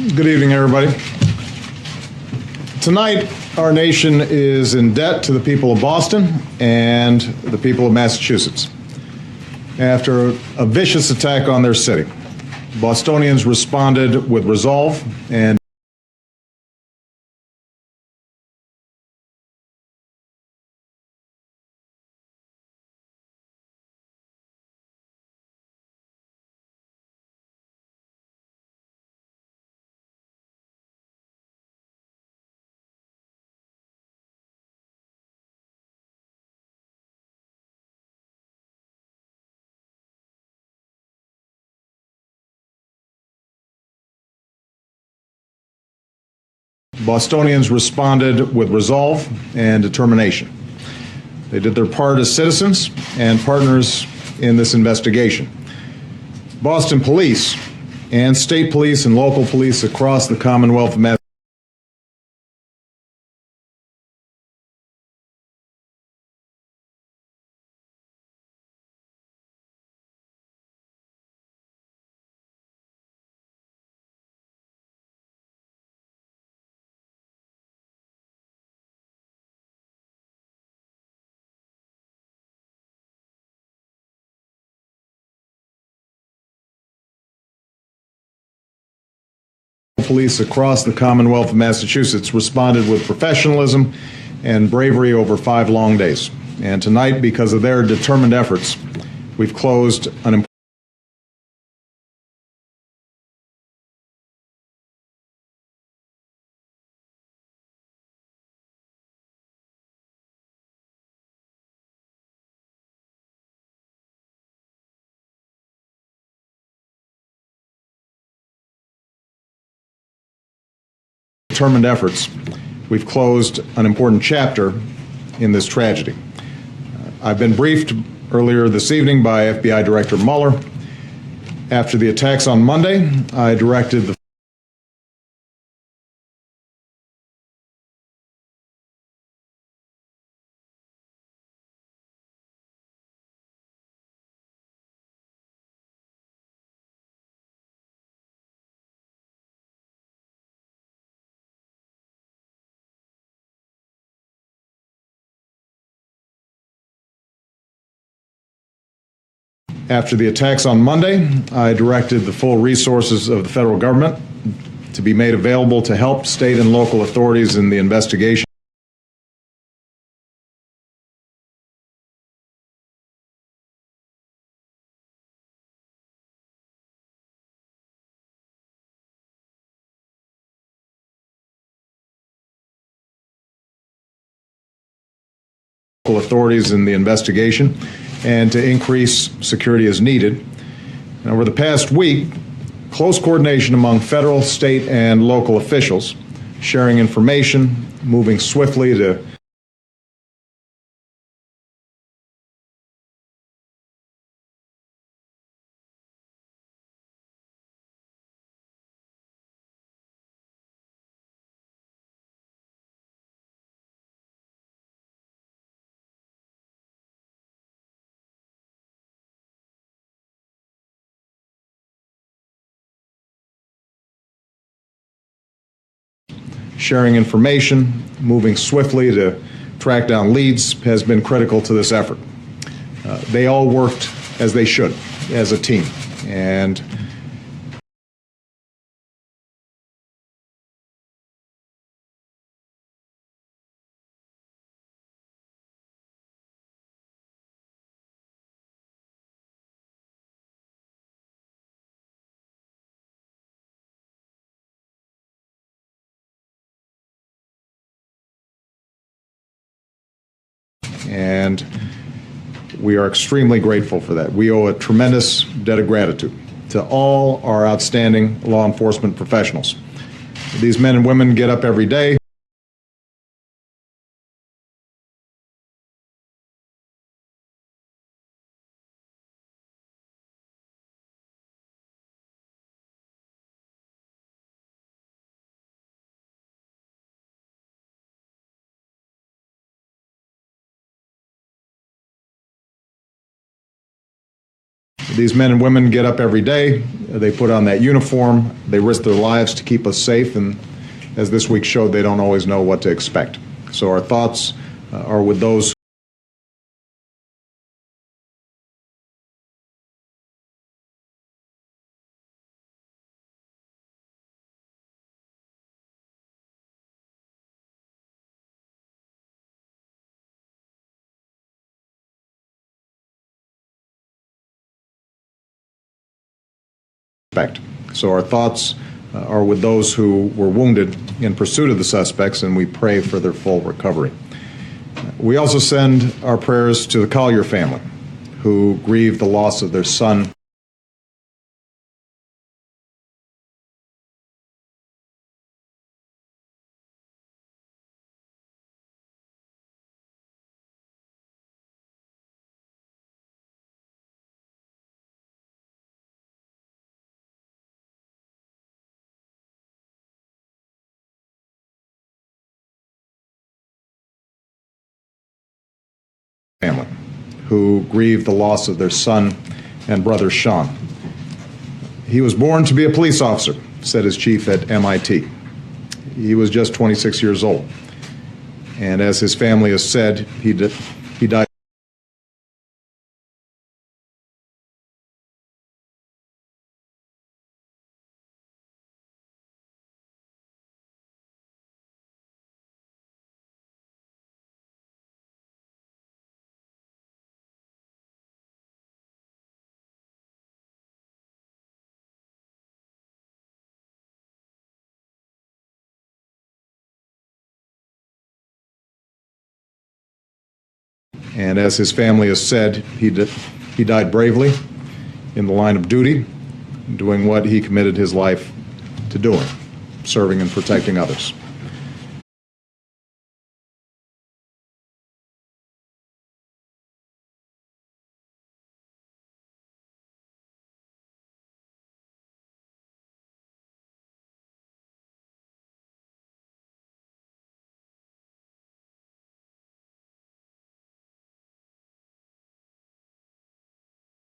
Good evening, everybody. Tonight, our nation is in debt to the people of Boston and the people of Massachusetts. After a vicious attack on their city, Bostonians responded with resolve and Bostonians responded with resolve and determination. They did their part as citizens and partners in this investigation. Boston police and state police and local police across the Commonwealth of Massachusetts responded with professionalism and bravery over 5 long days. And tonight, because of their determined efforts, we've closed an determined efforts, we've closed an important chapter in this tragedy. I've been briefed earlier this evening by FBI Director Mueller. After the attacks on Monday, I directed the full resources of the federal government to be made available to help state and local authorities in the investigation. And to increase security as needed. And over the past week, close coordination among federal, state, and local officials, sharing information, moving swiftly to sharing information, moving swiftly to track down leads has been critical to this effort. They all worked as they should, as a team. And we are extremely grateful for that. We owe a tremendous debt of gratitude to all our outstanding law enforcement professionals. These men and women get up every day These men and women get up every day, they put on that uniform, they risk their lives to keep us safe, and as this week showed, they don't always know what to expect. So our thoughts are with those So our thoughts are with those who were wounded in pursuit of the suspects, and we pray for their full recovery. We also send our prayers to the Collier family, who grieve the loss of their son. Family, who grieve the loss of their son and brother Sean. He was born to be a police officer, said his chief at MIT. He was just 26 years old. And as his family has said, he died. And as his family has said, he died bravely in the line of duty, doing what he committed his life to doing, serving and protecting others.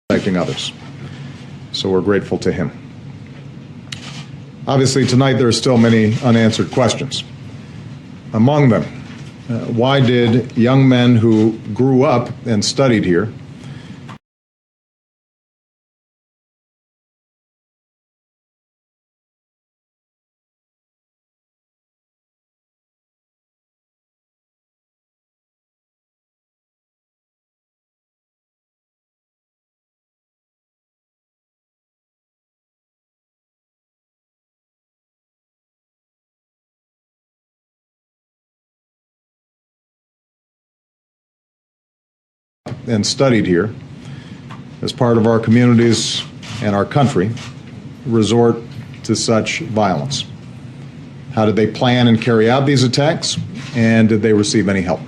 Protecting others. So we're grateful to him. Obviously, tonight there are still many unanswered questions. Among them, why did young men who grew up and studied here as part of our communities and our country resort to such violence? How did they plan and carry out these attacks, and did they receive any help?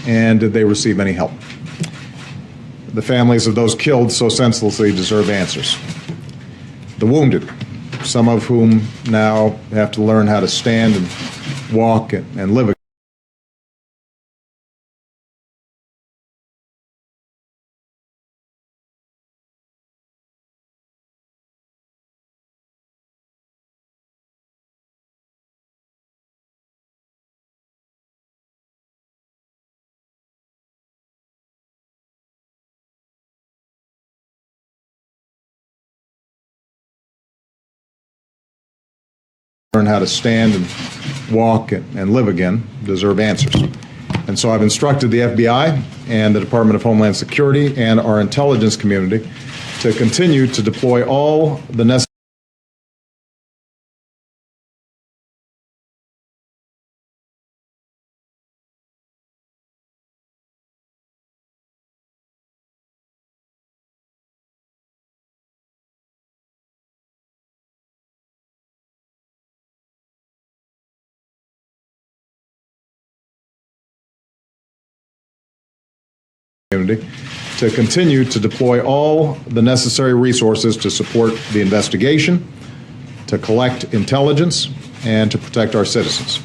And did they receive any help? The families of those killed so senselessly deserve answers. The wounded, some of whom now have to learn how to stand and walk and live learn how to stand and walk and live again deserve answers. And so I've instructed the FBI and the Department of Homeland Security and our intelligence community to continue to deploy all the necessary community to continue to deploy all the necessary resources to support the investigation, to collect intelligence, and to protect our citizens.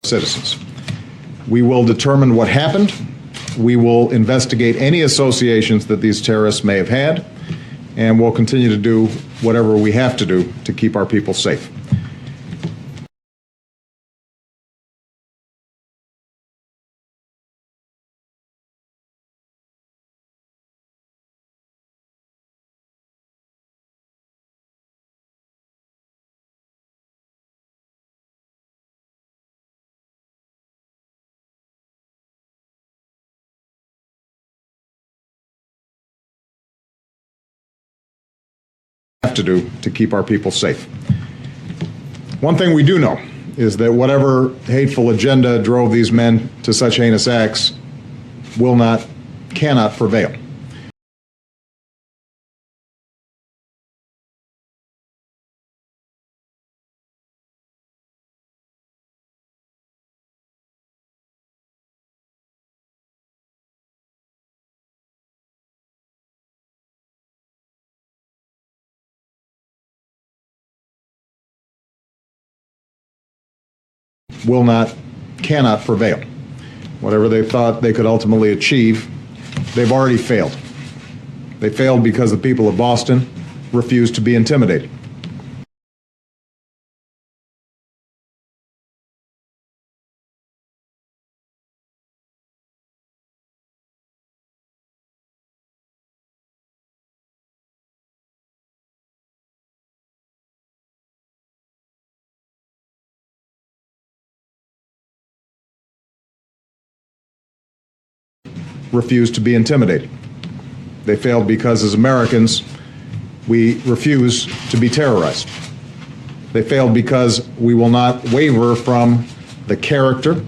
Citizens. We will determine what happened. We will investigate any associations that these terrorists may have had, and we'll continue to do whatever we have to do to keep our people safe. To do to keep our people safe. One thing we do know is that whatever hateful agenda drove these men to such heinous acts cannot prevail. Cannot prevail. Whatever they thought they could ultimately achieve, they've already failed. They failed because the people of Boston refused to be intimidated. Refused to be intimidated. They failed because, as Americans, we refuse to be terrorized. They failed because we will not waver from the character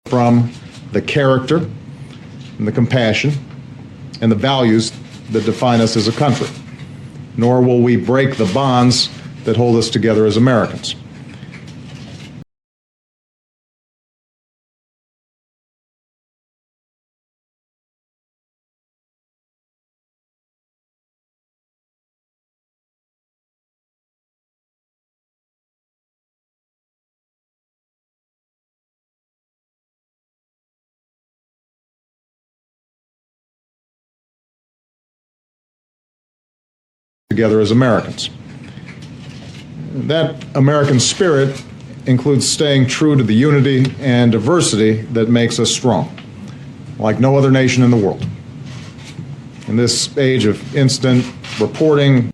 from the character and the compassion and the values that define us as a country. Nor will we break the bonds that hold us together as Americans. Together as Americans. That American spirit includes staying true to the unity and diversity that makes us strong, like no other nation in the world. In this age of instant reporting,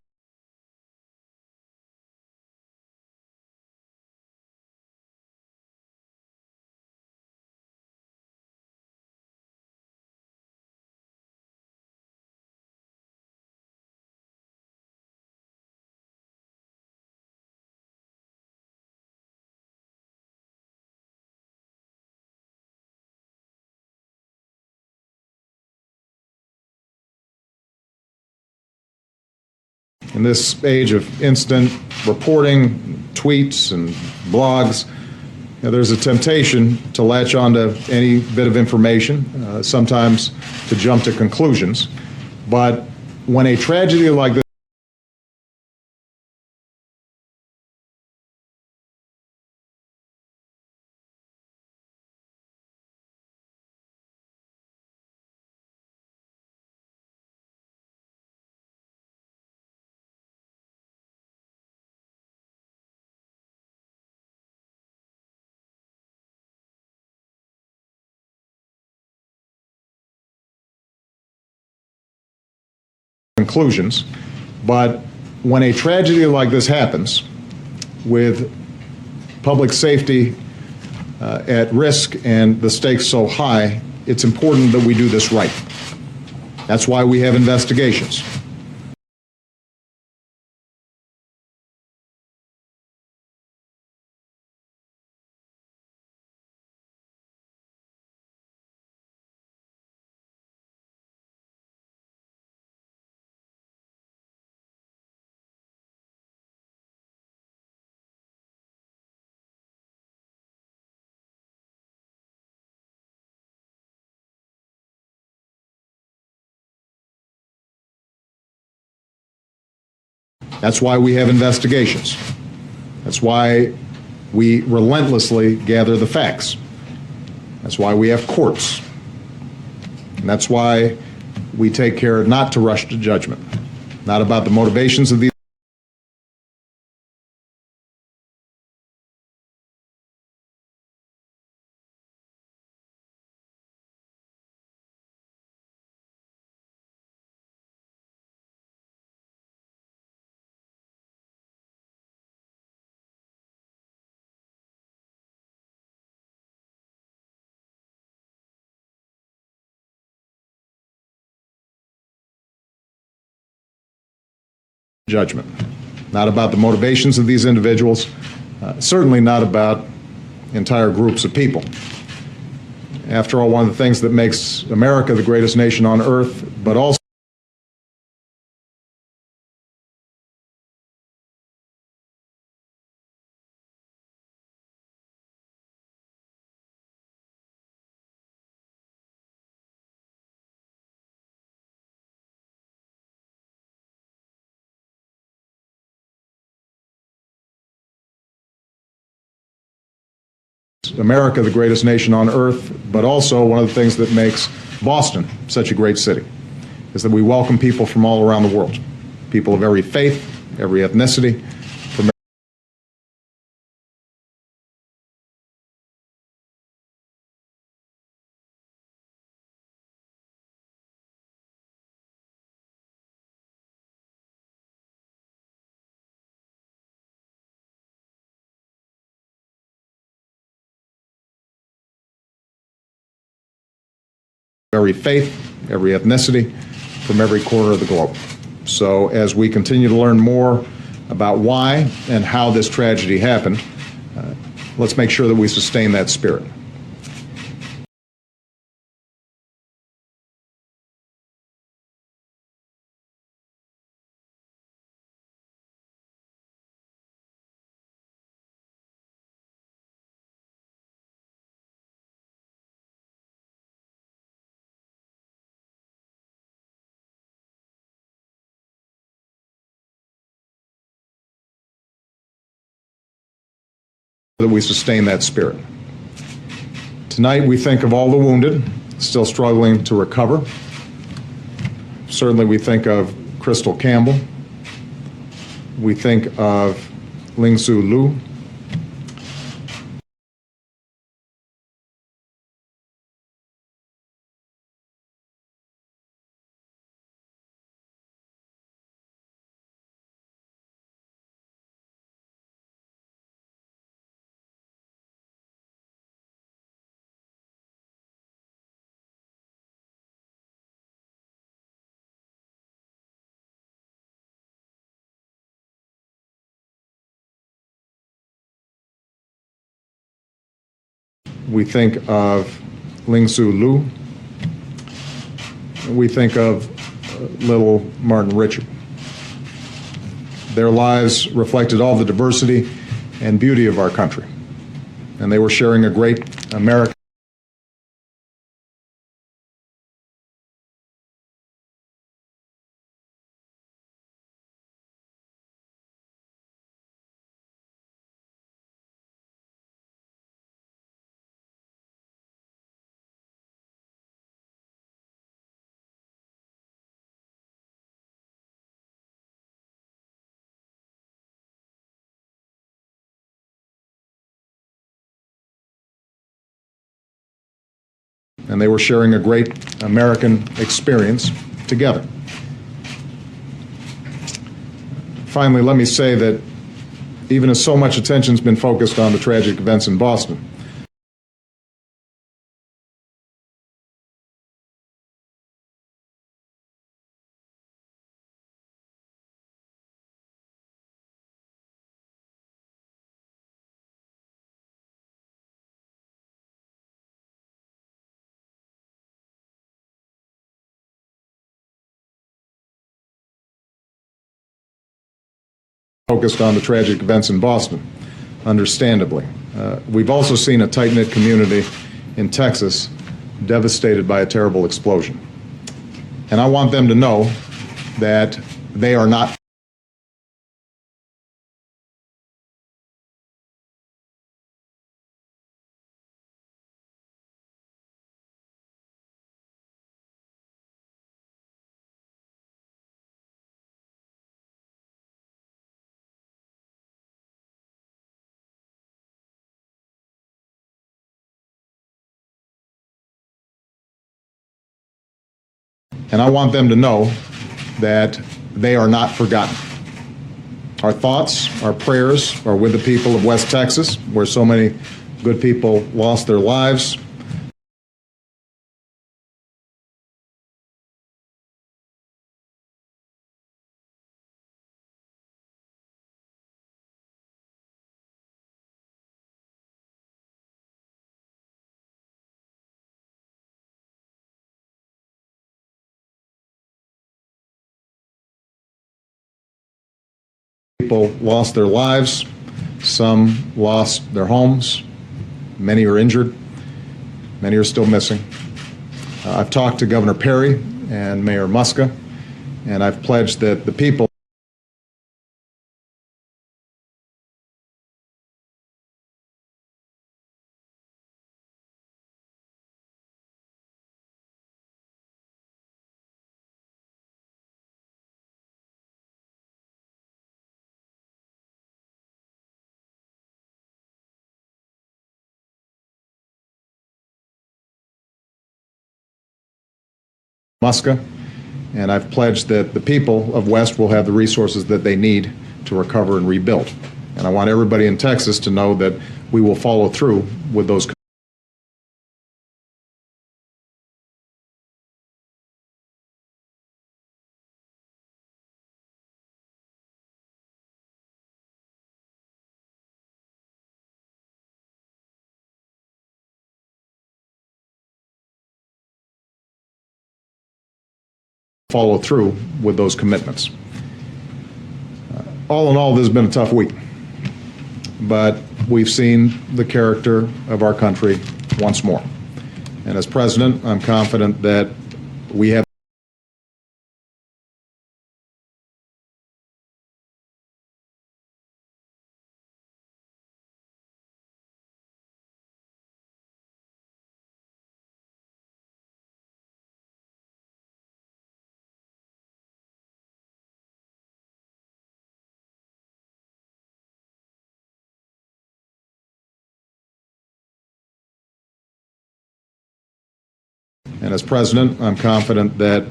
tweets and blogs, there's a temptation to latch onto any bit of information, sometimes to jump to conclusions. But when a tragedy like this conclusions, but when a tragedy like this happens, with public safety at risk and the stakes so high, it's important that we do this right. That's why we have investigations. That's why we have investigations. That's why we relentlessly gather the facts. That's why we have courts. And that's why we take care not to rush to judgment, not about the motivations of these. Judgment, not about the motivations of these individuals, certainly not about entire groups of people. After all, one of the things that makes America the greatest nation on earth, but also America the greatest nation on earth, but also one of the things that makes Boston such a great city is that we welcome people from all around the world, people of every faith, every ethnicity, from every faith, every ethnicity, from every corner of the globe. So as we continue to learn more about why and how this tragedy happened, let's make sure that we sustain that spirit. That we sustain that spirit. Tonight we think of all the wounded still struggling to recover. Certainly we think of Crystal Campbell. We think of Lingsu Lu. We think of Lingsu Lu. We think of little Martin Richard. Their lives reflected all the diversity and beauty of our country, and they were sharing a great American. And they were sharing a great American experience together. finally, let me say that even as so much attention's been focused on the tragic events in Boston, understandably. We've also seen a tight-knit community in Texas devastated by a terrible explosion. And I want them to know that they are not and I want them to know that they are not forgotten. Our thoughts, our prayers are with the people of West Texas, where so many good people lost their lives. People lost their lives, some lost their homes, many are injured, many are still missing. I've talked to Governor Perry and Mayor Muska, and I've pledged that the people Muska, and I've pledged that the people of West will have the resources that they need to recover and rebuild. And I want everybody in Texas to know that we will follow through with those commitments. All in all, this has been a tough week, but we've seen the character of our country once more. And as president, I'm confident that we have And as president, I'm confident that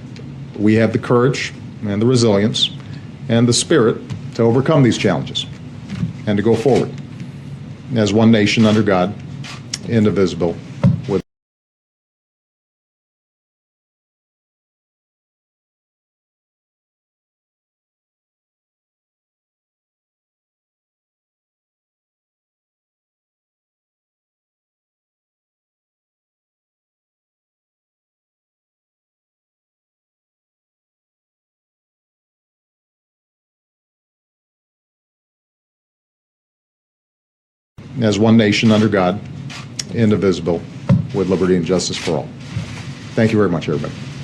we have the courage and the resilience and the spirit to overcome these challenges and to go forward as one nation under God, indivisible, with as one nation under God, indivisible, with liberty and justice for all. Thank you very much, everybody.